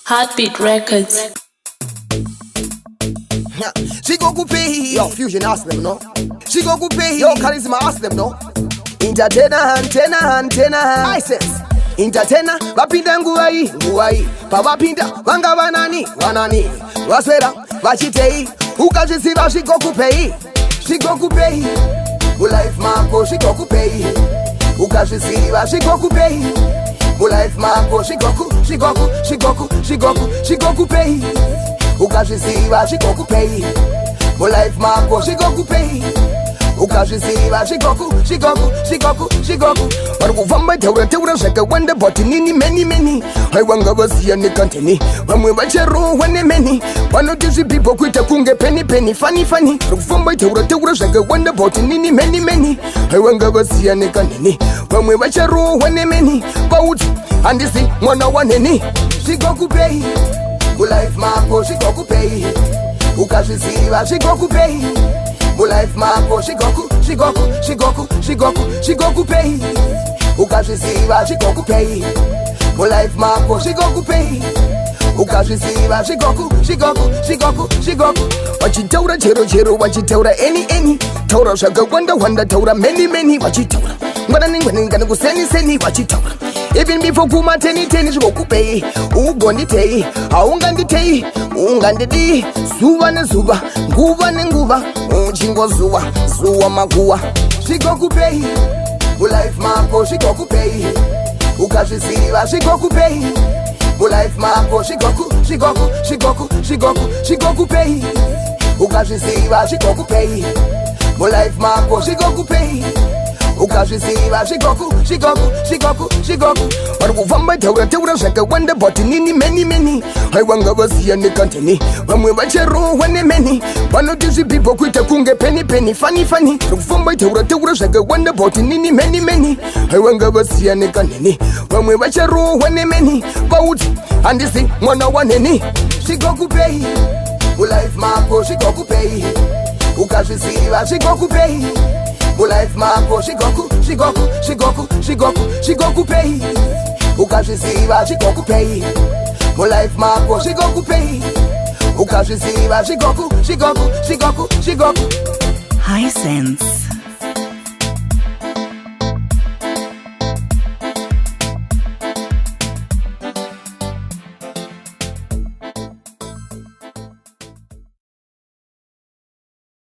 Heartbeat Records. She go pay. Yo, Fusion ask them, no? She go pay. Yo, Charisma ask them, no? Entertainer, antenna. I says, Entertainer, vapinda nguwai pavapinda vanga vanani vaswera vachitei ukazvisiva zvikokupei mulife mako zvikokupei ukazvisiva zvikokupei mulife mako zvikokupei ukazvisiva zvikokupei mulife mako zvikokupei ukazvisiva zvigoku vari kufamba taura zvakawanda but nini many haiwanga vasiya nekanteni vamwe vacharohwa nemeni vanoti zvipipo kuita kunge peni fani vari kufamba taura zvakawanda but nini many haiwanga vasiya nekanteni vamwe vacharohwa nemeni vauti handisi mwana waneni zvigokupei mulife mako zvigokupei ukazvisiva zvigokupei mulife mako zvigokupei ukazvisiva zvigokupei mulife mako zvigokupei ukazvisiva zvigoku vachitaura chero vachitaura any taura zvakawanda taura many vachitaura ngwanani kuseni vachitaura even before kuma 10 zvigokupei ugonditei haunganditei ungandidi zuva nezuva nguva nenguva uchingozuva maguva zvigokupei mulife mako zvigokupei ukazvisiva zvigokupei mulife mako zvigokupei ukazvisiva zvigokupei mulife mako zvigokupei ukazvisiva zvigoku vari kufamba taura zvakawanda but nini many haiwanga vasiya nekanteni vamwe vacharohwa nemeni vanoti zvipipo kuita kunge peni fani vari kufamba taura zvakawanda but nini many haiwanga vasiya nekanteni vamwe vacharohwa nemeni vauti handisi mwana waneni zvigokupei mulife mako zvigokupei ukazvisiva zvigokupei mulife mako zvigokupei ukazvisiva zvigokupei mulife mako zvigokupei ukazvisiva zvigoku Hisense.